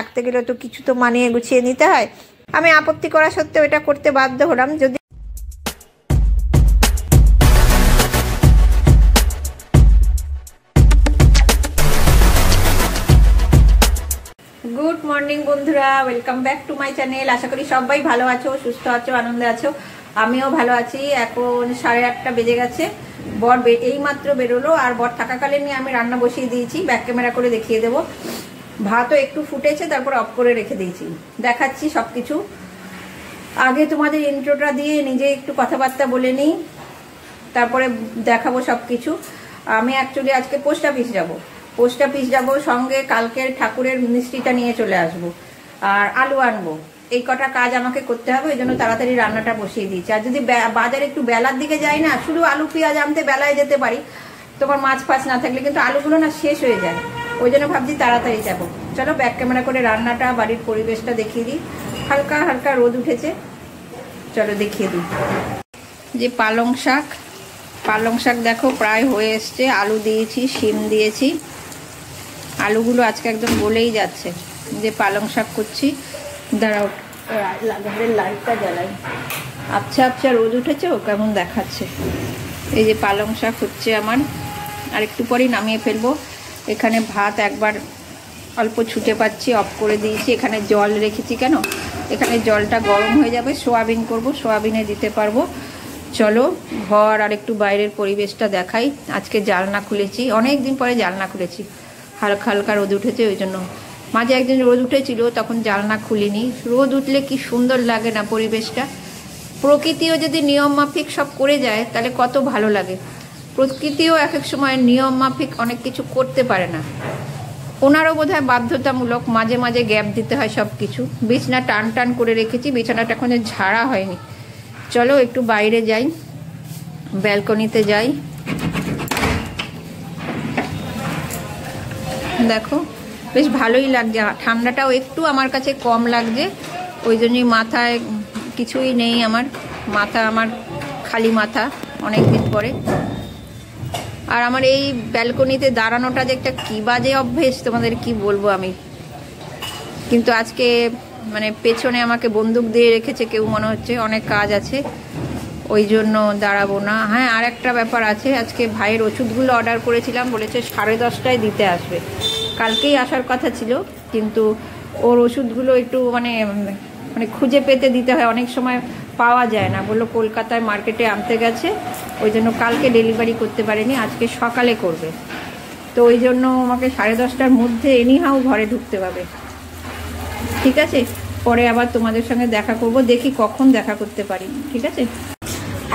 থাকতে গেলে তো কিছু তো মানিয়ে গুছিয়ে নিতে হয়। আমি আপত্তি করা সত্ত্বেও এটা করতে বাধ্য হলাম। যদি গুড মর্নিং বন্ধুরা, welcome back to my channel. আশা করি সবাই ভালো আছো, সুস্থ আছো, আনন্দে আছো। আমিও ভালো আছি। এখন 8:30 বেজে গেছে। বর এই মাত্র বেরোলো, আর বর থাকাকালীন আমি রান্না বসিয়ে দিয়েছি। ব্যাক ক্যামেরা করে দেখিয়ে দেবো। ভাতও একটু ফুটেছে, তারপর অফ করে রেখে দিয়েছি। দেখাচ্ছি সবকিছু। আগে তোমাদের ইন্ট্রোটা দিয়ে নিজে একটু কথাবার্তা বলে নিই, তারপরে দেখাবো সবকিছু। আমি অ্যাকচুয়ালি আজকে পোস্ট অফিস যাবো, সঙ্গে কালকের ঠাকুরের মিষ্টিটা নিয়ে চলে আসবো, আর আলু আনবো। এই কটা কাজ আমাকে করতে হবে, ওই জন্য তাড়াতাড়ি রান্নাটা বসিয়ে দিয়েছি। আর যদি বাজারে একটু বেলার দিকে যাই না, শুধু আলু পেঁয়াজ আনতে বেলায় যেতে পারি, তোমার মাছ ফাছ না থাকলে, কিন্তু আলুগুলো না শেষ হয়ে যায়। ওই জন্য ভাবছি তাড়াতাড়ি যাবো। চলো ব্যাক ক্যামেরা করে রান্নাটা, বাড়ির পরিবেশটা দেখিয়ে দিই। হালকা হালকা রোদ উঠেছে, চলো দেখিয়ে দিই। যে পালং শাক দেখো প্রায় হয়ে এসছে। আলু দিয়েছি, শিম দিয়েছি। আলুগুলো আজকে একদম গলেই যাচ্ছে। যে পালং শাক করছি, দাঁড়াও লাইটটা জ্বালাই। আচ্ছা রোদ উঠেছে, ও কেমন দেখাচ্ছে। এই যে পালং শাক হচ্ছে আমার, আর একটু পরেই নামিয়ে ফেলবো। এখানে ভাত একবার অল্প ছুটে পাচ্ছি, অফ করে দিয়েছি। এখানে জল রেখেছি কেন, এখানে জলটা গরম হয়ে যাবে, সোয়াবিন করব, সোয়াবিনে দিতে পারবো। চলো ঘর আর একটু বাইরের পরিবেশটা দেখাই। আজকে জানলা খুলেছি, অনেক দিন পরে জানলা খুলেছি। হালকা হালকা রোদ উঠেছে, ওই জন্য। মাঝে একদিন রোদ উঠেছিল, তখন জানলা খুলিনি। রোদ উঠলে কি সুন্দর লাগে না পরিবেশটা। প্রকৃতিও যদি নিয়ম মাফিক সব করে যায়, তাহলে কত ভালো লাগে। প্রকৃতিও এক এক সময় নিয়ম মাফিক অনেক কিছু করতে পারে না। ওনারও বোধহয় বাধ্যতামূলক মাঝে মাঝে গ্যাপ দিতে হয় সব কিছু। বিছানা টান করে রেখেছি, বিছানাটা এখন ঝাড়া হয়নি। চলো একটু বাইরে যাই, ব্যালকনিতে যাই। দেখো বেশ ভালোই লাগছে, ঠান্ডাটাও একটু আমার কাছে কম লাগছে। ওই জন্যই মাথায় কিছুই নেই, আমার খালি মাথা অনেক দিন পরে। আর আমার এই ব্যালকনিতে দাঁড়ানোটা যে একটা কী বাজে অভ্যেস, তোমাদের কি বলবো আমি। কিন্তু আজকে মানে পেছনে আমাকে বন্দুক দিয়ে রেখেছে কেউ, মনে হচ্ছে অনেক কাজ আছে, ওই জন্য দাঁড়াবো না। হ্যাঁ, আর একটা ব্যাপার আছে। আজকে ভাইয়ের ওষুধগুলো অর্ডার করেছিলাম, বলেছে 10:30টায় দিতে আসবে। কালকেই আসার কথা ছিল, কিন্তু ওর ওষুধগুলো একটু মানে খুঁজে পেতে দিতে হয়, অনেক সময় পাওয়া যায় না। বললো কলকাতায় মার্কেটে আনতে গেছে, ওই জন্য কালকে ডেলিভারি করতে পারেনি, আজকে সকালে করবে। তো ওই জন্য আমাকে 10:30টার মধ্যে এনিহাউ ঘরে ঢুকতে হবে। ঠিক আছে, পরে আবার তোমাদের সঙ্গে দেখা করব, দেখি কখন দেখা করতে পারি। ঠিক আছে,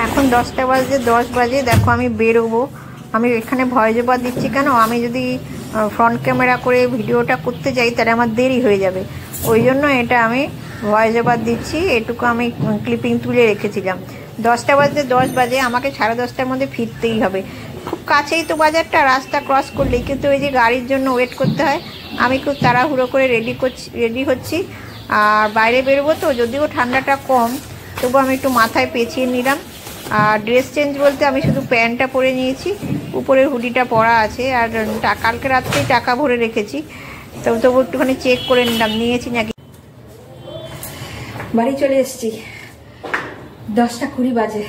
এখন 10 বাজে। দেখো আমি বেরোবো। আমি এখানে ভয়েস ওভার দিচ্ছি কেন, আমি যদি ফ্রন্ট ক্যামেরা করে ভিডিওটা করতে যাই তাহলে আমার দেরি হয়ে যাবে। ওই জন্য এটা আমি ভয়েস ওভার দিচ্ছি। এটুকু আমি ক্লিপিং তুলে রেখেছিলাম। 10 বাজে, আমাকে 10:30টার মধ্যে ফিরতেই হবে। খুব কাছেই তো বাজারটা, রাস্তা ক্রস করলেই, কিন্তু ওই যে গাড়ির জন্য ওয়েট করতে হয়। আমি খুব তাড়াহুড়ো করে রেডি হচ্ছি। আর বাইরে বেরোবো তো, যদিও ঠান্ডাটা কম, তবু আমি একটু মাথায় পেঁচিয়ে নিলাম। আর ড্রেস চেঞ্জ বলতে আমি শুধু প্যান্টটা পরে নিয়েছি, উপরের হুডিটা পরা আছে। আর কালকে রাত্রেই টাকা ভরে রেখেছি, তবু একটুখানি চেক করে নিলাম নিয়েছি নাকি। বাড়ি চলে এসেছি, 10:20 বাজে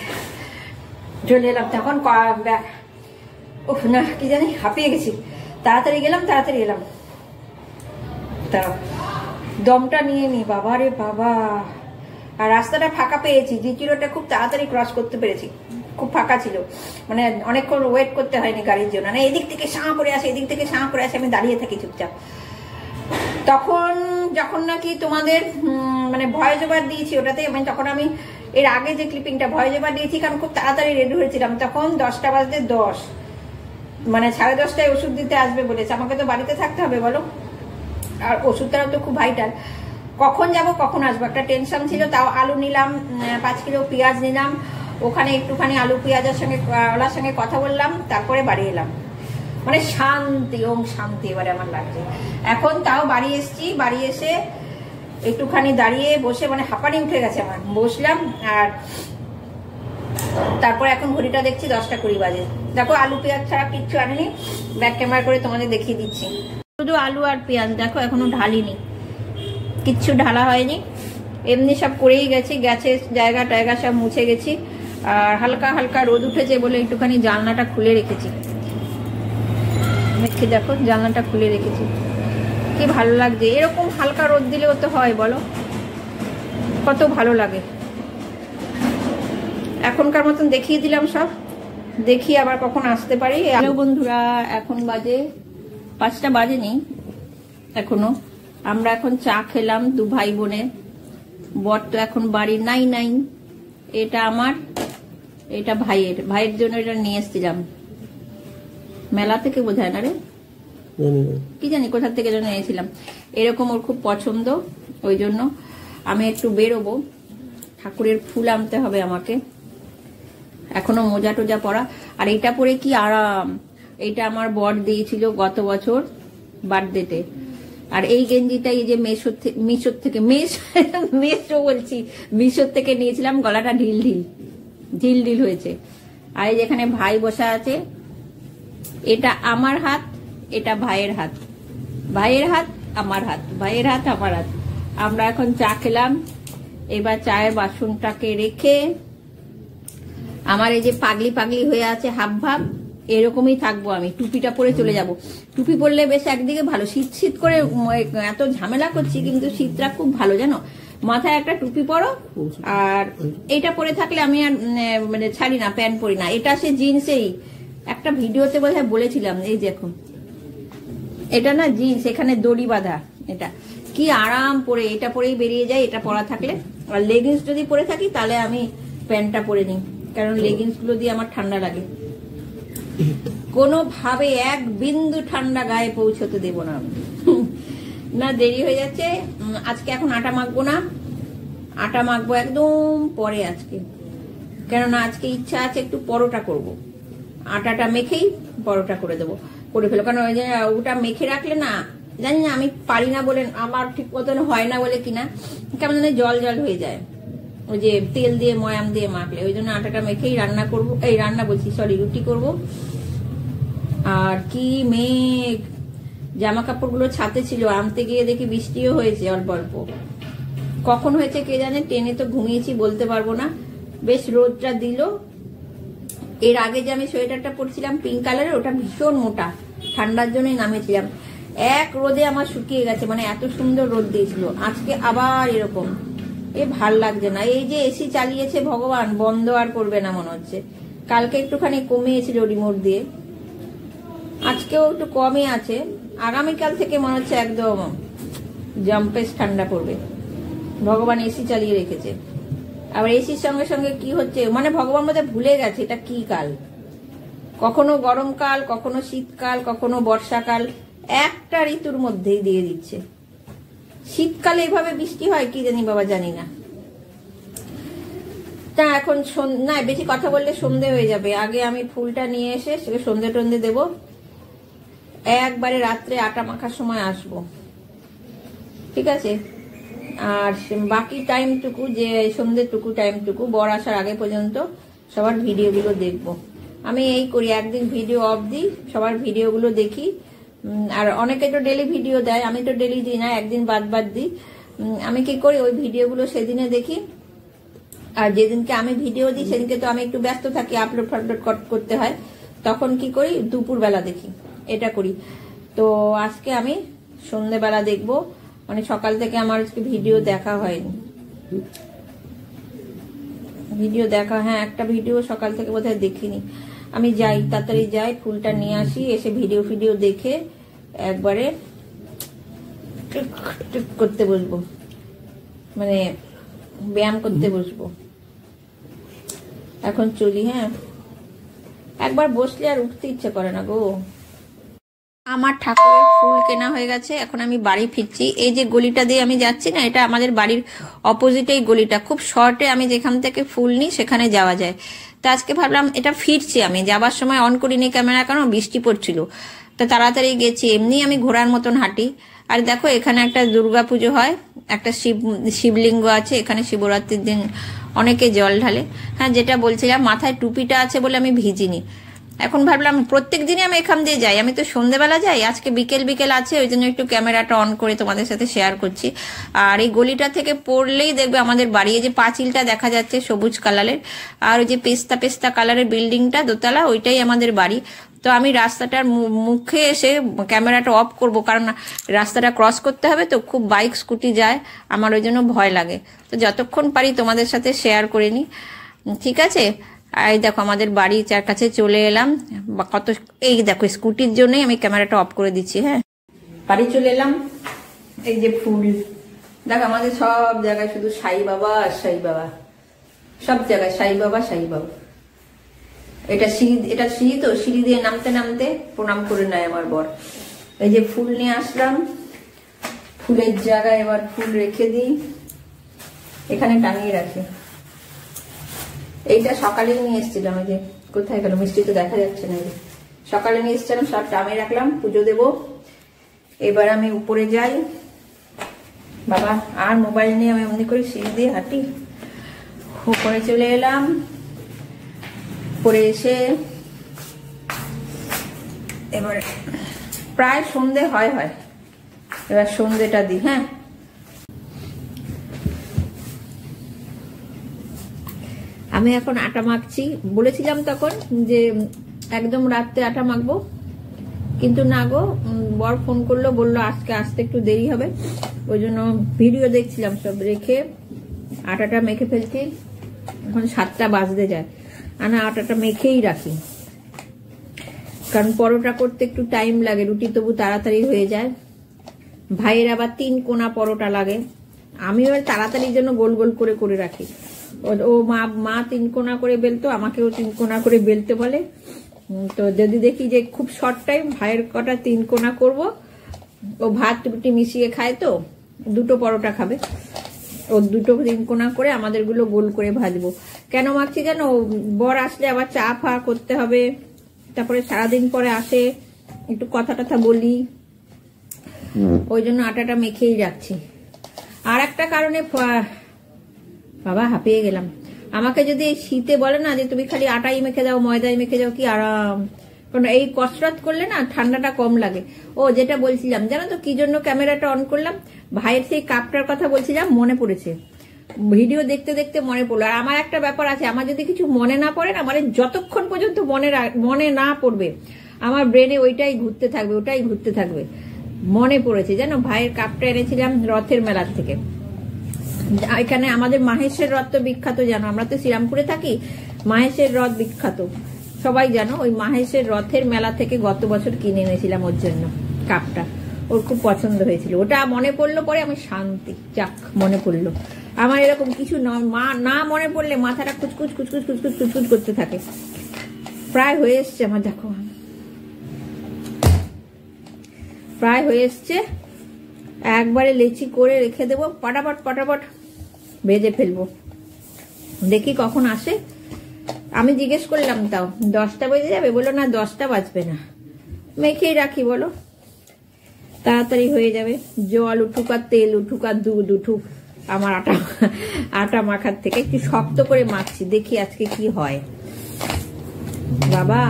চলে এলাম। তখন ওহ না, কি জানি হাঁপিয়ে গেছি। তাড়াতাড়ি গেলাম। তাও দমটা নিয়ে নি, বাবা রে বাবা। আর রাস্তাটা ফাঁকা পেয়েছি, জিটিরোটা খুব তাড়াতাড়ি ক্রস করতে পেরেছি। খুব ফাঁকা ছিল, মানে অনেকক্ষণ ওয়েট করতে হয়নি গাড়ির জন্য। না এদিক থেকে সাঁ করে আসে, আমি দাঁড়িয়ে থাকি চুপচাপ। যখন নাকি তোমাদের মানে ভয়েস ওভার দিয়েছি ওটাতে, তখন আমি এর আগে যে ক্লিপিংটা ভয়েস ওভার দিয়েছি, কারণ খুব তাড়াতাড়ি রেডি হয়েছিলাম। তখন 10:10 মানে 10:30টায় ওষুধ দিতে আসবে বলেছে। আমাকে তো বাড়িতে থাকতে হবে বলো, আর ওষুধটাও তো খুব ভাইটাল। কখন যাব কখন আসবো একটা টেনশন ছিল। তাও আলু নিলাম 5 কিলো, পেঁয়াজ নিলাম। ওখানে একটুখানি আলু পেঁয়াজের সঙ্গে ওনার সঙ্গে কথা বললাম, তারপরে বাড়ি এলাম। মানে শান্তি, ওম শান্তি এবারে আমার লাগছে। এখন তাও বাড়ি এসছি, বাড়ি এসে একটুখানি দাঁড়িয়ে বসে, মানে হাঁপানি উঠে গেছে আমার, বসলাম। আর তারপর এখন ঘড়িটা দেখছি 10:20 বাজে। দেখো আলু পেঁয়াজ ছাড়া কিচ্ছু আনিনি, ব্যাক ক্যামেরা করে তোমাদের দেখিয়ে দিচ্ছি। শুধু আলু আর পেঁয়াজ, দেখো এখনো ঢালিনি। কিচ্ছু ঢালা হয়নি, এমনি সব করেই গেছি, গ্যাসের জায়গা টায়গা সব মুছে গেছি। আর হালকা হালকা রোদ উঠেছে বলে একটুখানি জানলাটা খুলে রেখেছি। দেখো জানলাটা খুলে রেখেছি, কি ভালো লাগছে। এরকম হালকা রোদ দিলেও তো হয় বলো, কত ভালো লাগে। এখনকার মতন দেখিয়ে দিলাম সব, দেখি আবার কখন আসতে পারি। হ্যালো বন্ধুরা, এখন বাজে 5টা বাজেনি এখনো। আমরা এখন চা খেলাম 2 ভাই বোনে। বর তো এখন বাড়ি নাই। এটা আমার, এটা ভাইয়ের জন্য এটা নিয়ে এসেছিলাম মেলা থেকে, বোঝায় না রে, কি জানি কোথা থেকে যেন নিয়েছিলাম। এরকম ওর খুব পছন্দ, ওই জন্য আমি একটু বেরোবো, ঠাকুরের ফুল আনতে হবে আমাকে। এখনো মোজা টোজা পরা, আর এটা পরে কি আরাম। এটা আমার বর দিয়েছিল গত বছর বার্থডেতে। আর এই গেঞ্জিটা এই যে মিশোর থেকে মিশোর থেকে নিয়েছিলাম, গলাটা ঢিল হয়েছে। আর এই যেখানে ভাই বসা আছে, এটা আমার হাত, এটা ভাইয়ের হাত, আমার হাত, ভাইয়ের হাত আমার হাত। আমরা এখন চা খেলাম। এবার চায়ের বাসনটাকে রেখে, আমার এই যে পাগলি হয়ে আছে হাব ভাব, এরকমই থাকবো আমি। টুপিটা পরে চলে যাব। টুপি পরলে বেশ একদিকে ভালো, শীত করে এত ঝামেলা করছি, কিন্তু শীতটা খুব ভালো জানো। মাথায় একটা টুপি পরো, আর এইটা পরে থাকলে আমি আর মানে ছাড়ি না, প্যান্ট পরি না। এটা সে জিন্সেই, একটা ভিডিওতে বোধহয় বলেছিলাম। এই দেখো, এটা না জিন্স, এখানে দড়ি বাঁধা। এটা কি আরাম পরে, এটা পরেই বেরিয়ে যায় এটা পরা থাকলে। আর লেগিংস যদি পরে থাকি তাহলে আমি প্যান্টটা পরে নিই, কারণ লেগিংস গুলো দিয়ে আমার ঠান্ডা লাগে। কোনোভাবে এক বিন্দু ঠান্ডা গায়ে পৌঁছতে দেব না আমি। না দেরি হয়ে যাচ্ছে আজকে। এখন আটা মাখবো না, আটা মাখবো একদম পরে আজকে, কেননা আজকে ইচ্ছা আছে একটু পরোটা করব। আটাটা মেখেই পরোটা করে ফেলো, কারণ ওই যে ওটা মেখে রাখলে না, জানি না আমি পারি না বলে, আমার ঠিক মতন হয় না বলে কিনা, কেমন জানি জল হয়ে যায় ওই যে তেল দিয়ে ময়াম দিয়ে মাখলে। ওই জন্য আটাটা মেখেই রান্না করবো, রুটি করব। আর কি মেঘ, জামা কাপড়গুলো ছাতে ছিল, আনতে গিয়ে দেখি বৃষ্টিও হয়েছে অল্প অল্প। কখন হয়েছে কে জানে, ট্রেনে তো ঘুমিয়েছি, বলতে পারবো না। বেশ রোদটা দিল। এর আগে যে আমি সোয়েটারটা পরছিলাম পিঙ্ক কালারের, ওটা ভীষণ মোটা, ঠান্ডার জন্যই নামেছিলাম। এক রোদে আমার শুকিয়ে গেছে, মানে এত সুন্দর রোদ দিয়েছিল। আজকে আবার এরকম, ভাল লাগছে না। এই যে এসি চালিয়েছে ভগবান, বন্ধ আর করবে না মনে হচ্ছে। কালকে একটুখানি কমিয়েছিল রিমোট দিয়ে, আজকেও একটু কমই আছে। আগামীকাল থেকে মনে হচ্ছে একদম জম্পেস ঠান্ডা পড়বে। ভগবান এসি চালিয়ে রেখেছে। আবার এসির সঙ্গে সঙ্গে কি হচ্ছে, মানে ভগবান বোধহয় ভুলে গেছে এটা কি কাল। কখনো গরমকাল, কখনো শীতকাল, কখনো বর্ষাকাল, একটা ঋতুর মধ্যেই দিয়ে দিচ্ছে। শীতকালে এভাবে বৃষ্টি হয় কি জানি বাবা, জানি না। তা এখন না, বেশি কথা বললে সন্ধে হয়ে যাবে। আগে আমি ফুলটা নিয়ে এসে সেটা সন্ধে টন্ধে দেবো। একবারে রাত্রে আটা মাখার সময় আসবো, ঠিক আছে? আর বাকি টাইমটুকু, যে সন্ধ্যেটুকু টাইমটুকু, বর আসার আগে পর্যন্ত সবার ভিডিওগুলো দেখবো। আমি এই করি, একদিন ভিডিও অফ দিই, সবার ভিডিওগুলো দেখি। আর অনেকে তো ডেলি ভিডিও দেয়, আমি তো ডেলি দিই না, একদিন বাদ দিই। আমি কি করি, ওই ভিডিওগুলো সেদিনে দেখি। আর যেদিনকে আমি ভিডিও দিই সেদিনকে তো আমি একটু ব্যস্ত থাকি, আপলোড করতে হয়, তখন কি করি, দুপুরবেলা দেখি, এটা করি। তো আজকে আমি সন্ধ্যেবেলা দেখবো, মানে সকাল থেকে আমার আজকে ভিডিও দেখা হয়নি। হ্যাঁ, একটা ভিডিও সকাল থেকে বোধহয় দেখিনি। আমি যাই, তাড়াতাড়ি যাই, ফুলটা নিয়ে আসি, এসে ভিডিও দেখে একবারে টুক করতে বসবো, মানে ব্যায়াম করতে বসবো। এখন চলি, হ্যাঁ, একবার বসলে আর উঠতে ইচ্ছে করে না গো। আমার ঠাকুরের ফুল কেনা হয়ে গেছে, এখন আমি বাড়ি ফিরছি। এই যে গলিটা দিয়ে আমি যাচ্ছি না, এটা আমাদের বাড়ির অপোজিটে এই গলিটা, খুব শর্টে আমি যেখান থেকে ফুল নিই সেখানে যাওয়া যায়। তা আজকে ভাবলাম এটা ফিরছি, আমি যাবার সময় অন করিনি ক্যামেরা, কারণ বৃষ্টি পড়ছিল, তা তাড়াতাড়ি গেছি। এমনি আমি ঘোড়ার মতন হাঁটি। আর দেখো এখানে একটা দুর্গাপুজো হয়, একটা শিবলিঙ্গ আছে এখানে, শিবরাত্রির দিন অনেকে জল ঢালে। হ্যাঁ, যেটা বলছিলাম, মাথায় টুপিটা আছে বলে আমি ভিজিনি। এখন ভাবলাম প্রত্যেক দিনই আমি এখান দিয়ে যাই, আমি তো সন্ধ্যেবেলা যাই, আজকে বিকেল বিকেল আছে, ওই জন্য একটু ক্যামেরাটা অন করে তোমাদের সাথে শেয়ার করছি। আর এই গলিটা থেকে পড়লেই দেখবে আমাদের বাড়ি, এই যে পাঁচিলটা দেখা যাচ্ছে সবুজ কালারের, আর ওই যে পেস্তা পেস্তা কালারের বিল্ডিংটা দোতলা, ওইটাই আমাদের বাড়ি। তো আমি রাস্তাটার মুখে এসে ক্যামেরাটা অফ করব, কারণ রাস্তাটা ক্রস করতে হবে তো, খুব বাইক স্কুটি যায়, আমার ওই জন্য ভয় লাগে। তো যতক্ষণ পারি তোমাদের সাথে শেয়ার করে নিই, ঠিক আছে। আর এই দেখো আমাদের বাড়ির চার কাছে চলে এলাম, কত এই দেখো স্কুটির জন্যই আমি ক্যামেরাটা অফ করে দিচ্ছি। হ্যাঁ, বাড়ি চলে এলাম। এই যে ফুল দেখো, আমাদের সব জায়গায় শুধু সাই বাবা আর সাই বাবা, সব জায়গায় সাই বাবা সাই বাবা। এটা সিঁড়ি তো, সিঁড়ি দিয়ে নামতে নামতে প্রণাম করে নেয় আমার বর। এই যে ফুল নিয়ে আসলাম, ফুলের জায়গায় এবার ফুল রেখে দিই, এখানে টাঙিয়ে রাখি। এইটা সকালে নিয়ে এসেছিলাম, ওই যে কোথায় গেল মিষ্টি তো দেখা যাচ্ছে না, সকালে নিয়ে এসেছিলাম, সব টাঙিয়ে রাখলাম, পুজো দেব। এবার আমি উপরে যাই। বাবা আর মোবাইল নিয়ে আমি এমনি করে সিঁড়ি দিয়ে হাঁটি। উপরে চলে এলাম, পরে এসে এবার প্রায় সন্ধে হয়, এবার সন্ধেটা দিই। হ্যাঁ, আমি এখন আটা মাখছি, বলেছিলাম তখন যে একদম রাত্রে আটা মাখবো, কিন্তু না গো, বর ফোন করলো, বললো আজকে আসতে একটু দেরি হবে, ওই জন্য ভিডিও দেখছিলাম, সব রেখে আটাটা মেখে ফেলছি। এখন 7টা বাজতে যায়, আমি আটাটা মেখেই রাখি, কারণ পরোটা করতে একটু টাইম লাগে, রুটি তবু তাড়াতাড়ি হয়ে যায়। ভাইয়ের আবার 3 কোনা পরোটা লাগে, আমি ওই তাড়াতাড়ির জন্য গোল গোল করে করে রাখি। ও মা 3 কোনা করে বেলতো, আমাকেও 3 কোনা করে বেলতে বলে। তো যদি দেখি যে খুব শর্ট টাইম, ভাইয়ের কটা 3 কোনা করব, ও ভাত রুটি মিশিয়ে খায় তো, 2টো পরোটা খাবে, ও 2টো 3 কোনা করে আমাদের গুলো গোল করে ভাজবো। কেন মাখছি জানো, বর আসলে আবার চা ফা করতে হবে, তারপরে সারাদিন পরে আসে, একটু কথা টথা বলি, ওই জন্য আটাটা মেখেই রাখছি। আর একটা কারণে বাবা হাঁপিয়ে গেলাম, আমাকে যদি এই শীতে বলে না যে তুমি খালি আটাই মেখে দাও, ময়দাই মেখে দাও, কি আরাম, কারণ এই কসরত করলে না ঠান্ডাটা কম লাগে। ও যেটা বলছিলাম জানো তো, কি জন্য ক্যামেরাটা অন করলাম, ভাইয়ের সেই কাপটার কথা বলছিলাম, মনে পড়েছে, ভিডিও দেখতে দেখতে মনে পড়লো। আর আমার একটা ব্যাপার আছে, আমার যদি কিছু মনে না পড়ে না, মানে যতক্ষণ পর্যন্ত মনে না পড়বে, আমার ব্রেনে ওইটাই ঘুরতে থাকবে, ওটাই ঘুরতে থাকবে। মনে পড়েছে জানো, ভাইয়ের কাপটা এনেছিলাম রথের মেলার থেকে। এখানে আমাদের মাহেশের রথ তো বিখ্যাত, জানো, আমরা তো শ্রীরামপুরে থাকি, মাহেশের রথ বিখ্যাত, সবাই জানো। ওই মাহেশের রথের মেলা থেকে গত বছর কিনে এনেছিলাম ওর জন্য কাপটা, ওর খুব পছন্দ হয়েছিল। ওটা মনে পড়লো পরে আমি শান্তি, যাক মনে পড়লো। আমার এরকম কিছু না মনে পড়লে মাথাটা কুচকুচ কুচকুচ কুচকুচ কুচকুচ করতে থাকে। প্রায় হয়ে এসছে আমার, দেখো প্রায় হয়ে এসছে, একবারে লেচি করে রেখে দেবো, পটাপট পটাপট ভেজে ফেলবো। দেখি কখন আসে, আমি জিজ্ঞেস করলাম, তাও 10টা বেজে যাবে, বলো না 10টা বাজবে না, মেখেই রাখি, বলো তাড়াতাড়ি হয়ে যাবে। জল উঠুক আর তেল উঠুক আর দুধ উঠুক, আমার আটা মাখার থেকে একটু শক্ত করে মাখছি, দেখি আজকে কি হয়। বাবা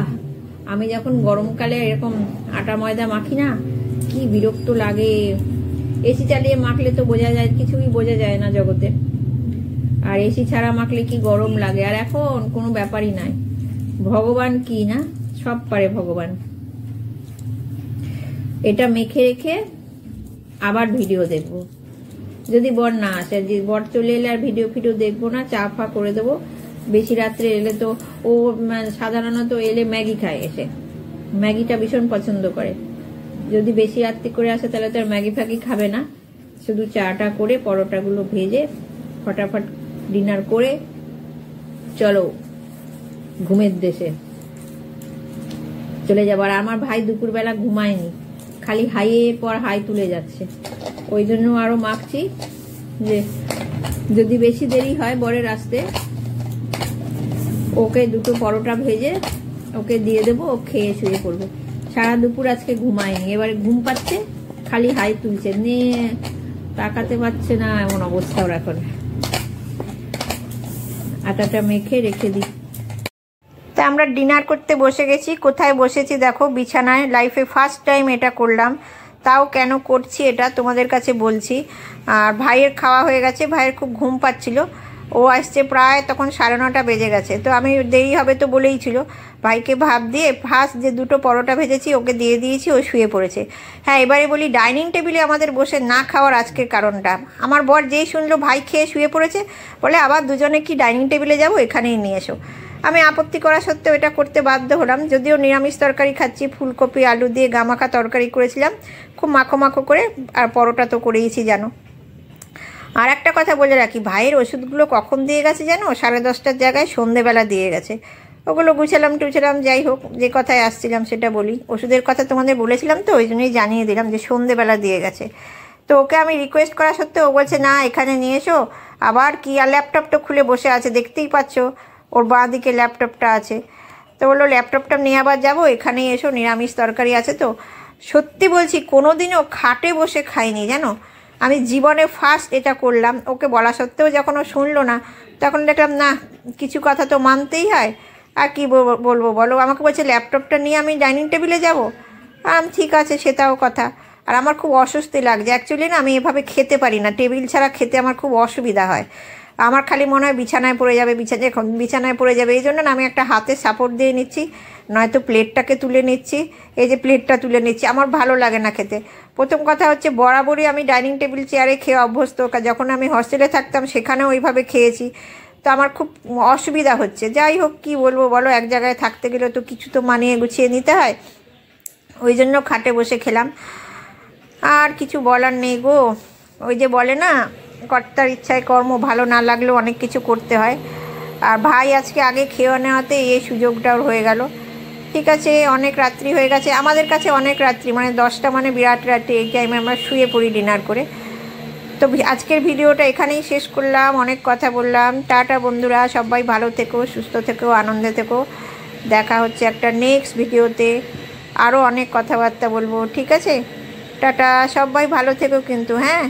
আমি যখন গরমকালে এরকম আটা ময়দা মাখি না, কি বিরক্ত লাগে। এসি চালিয়ে মাখলে তো বোঝা যায়, কিছুই বোঝা যায় না জগতে, আর এসি ছাড়া মাখলে কি গরম লাগে। আর এখন কোনো ব্যাপারই নাই, ভগবান কি না, সব পারে ভগবান। এটা মেখে রেখে আবার ভিডিও দেখবো, যদি বর না আসে। যে বর চলে এলে আর ভিডিও দেখবো না, চা ফা করে দেবো। বেশি রাত্রে এলে তো ও সাধারণত এলে ম্যাগি খায়, এসে ম্যাগিটা ভীষণ পছন্দ করে। যদি বেশি রাত্রি করে আসে তাহলে তো আর ম্যাগি ফ্যাগি খাবে না, শুধু চাটা করে পরোটাগুলো ভেজে ফটাফট ডিনার করে চলো ঘুমের দেশে চলে যাবো। আর আমার ভাই দুপুরবেলা ঘুমায়নি, খালি হাইয়ের পর হাই তুলে যাচ্ছে, ওই জন্য আরো মাখছি যে যদি বেশি দেরি হয় বরের আসতে, ওকে 2টো পরোটা ভেজে ওকে দিয়ে দেবো, ও খেয়ে শুয়ে পড়বে। সারা দুপুর আজকে ঘুমায়নি, এবারে ঘুম পাচ্ছে, খালি হাই তুলছে, নিয়ে তাকাতে পারছে না, এমন অবস্থা ওর এখন। আটাটা মেখে রেখে দিই। তো আমরা ডিনার করতে বসে গেছি। কোথায় বসেছি দেখো, বিছানায়। লাইফে ফার্স্ট টাইম এটা করলাম, তাও কেন করছি এটা তোমাদের কাছে বলছি। আর ভাইয়ের খাওয়া হয়ে গেছে, ভাইয়ের খুব ঘুম পাচ্ছিল, ও আসছে প্রায় তখন 9:30 বেজে গেছে। তো আমি দেরি হবে তো বলেই ছিল, ভাইকে ভাত দিয়ে ফার্স্ট যে 2টো পরোটা ভেজেছি ওকে দিয়ে দিয়েছি, ও শুয়ে পড়েছে। হ্যাঁ, এবারে বলি ডাইনিং টেবিলে আমাদের বসে না খাওয়ার আজকের কারণটা। আমার বর যেই শুনলো ভাই খেয়ে শুয়ে পড়েছে, বলে আবার দুজনে কি ডাইনিং টেবিলে যাবো, এখানেই নিয়ে এসো। আমি আপত্তি করা সত্ত্বেও এটা করতে বাধ্য হলাম। যদিও নিরামিষ তরকারি খাচ্ছি, ফুলকপি আলু দিয়ে গামাখা তরকারি করেছিলাম, খুব মাখো মাখো করে, আর পরোটা তো করেইছি জানো। আর একটা কথা বলে রাখি, ভাইয়ের ওষুধগুলো কখন দিয়ে গেছে জানো? 10:30টার জায়গায় সন্ধেবেলা দিয়ে গেছে। ওগুলো গুছালাম টুছালাম, যাই হোক, যে কথায় আসছিলাম সেটা বলি। ওষুধের কথা তোমাদের বলেছিলাম তো, ওই জন্যই জানিয়ে দিলাম যে সন্ধেবেলা দিয়ে গেছে। তো ওকে আমি রিকোয়েস্ট করা সত্ত্বেও ও বলছে না এখানে নিয়ে এসো। আবার কি, আর ল্যাপটপটা খুলে বসে আছে, দেখতেই পাচ্ছ ওর বাঁ দিকে ল্যাপটপটা আছে। তো বললো ল্যাপটপটা নিয়ে আবার যাবো, এখানেই এসো, নিরামিষ তরকারি আছে তো। সত্যি বলছি, কোনো দিনও খাটে বসে খাইনি জানো। আমি জীবনে ফার্স্ট এটা করলাম। ওকে বলা সত্ত্বেও যখন ও শুনলো না, তখন দেখলাম না, কিছু কথা তো মানতেই হয়। আর কি বলবো বলো, আমাকে বলছে ল্যাপটপটা নিয়ে আমি ডাইনিং টেবিলে যাবো। ঠিক আছে, সেটাও কথা। আর আমার খুব অস্বস্তি লাগছে অ্যাকচুয়ালি না, আমি এভাবে খেতে পারি না, টেবিল ছাড়া খেতে আমার খুব অসুবিধা হয়। আমার খালি মনে হয় বিছানায় পড়ে যাবে, বিছানায় পড়ে যাবে। এই জন্য না আমি একটা হাতে সাপোর্ট দিয়ে নিচ্ছি, নয়তো প্লেটটাকে তুলে নিচ্ছি। এই যে প্লেটটা তুলে নিচ্ছি, আমার ভালো লাগে না খেতে। প্রথম কথা হচ্ছে, বরাবরই আমি ডাইনিং টেবিল চেয়ারে খেয়ে অভ্যস্ত। যখন আমি হস্টেলে থাকতাম সেখানেও ওইভাবে খেয়েছি, তো আমার খুব অসুবিধা হচ্ছে। যাই হোক, কী বলবো বলো, এক জায়গায় থাকতে গেলে তো কিছু তো মানিয়ে গুছিয়ে নিতে হয়। ওই জন্য খাটে বসে খেলাম, আর কিছু বলার নেই গো। ওই যে বলে না, কর্তার ইচ্ছায় কর্ম, ভালো না লাগলেও অনেক কিছু করতে হয়। আর ভাই আজকে আগে খেয়ে নেওয়াতে এই সুযোগটাও হয়ে গেল। ঠিক আছে, অনেক রাত্রি হয়ে গেছে আমাদের কাছে, অনেক রাত্রি মানে 10টা মানে বিরাট রাত্রি। এই টাইমে আমরা শুয়ে পড়ি ডিনার করে। তো আজকের ভিডিওটা এখানেই শেষ করলাম, অনেক কথা বললাম। টাটা বন্ধুরা, সবাই ভালো থেকো, সুস্থ থেকো, আনন্দে থেকো। দেখা হচ্ছে একটা নেক্সট ভিডিওতে, আরও অনেক কথাবার্তা বলবো। ঠিক আছে, টাটা, সবাই ভালো থেকো কিন্তু। হ্যাঁ।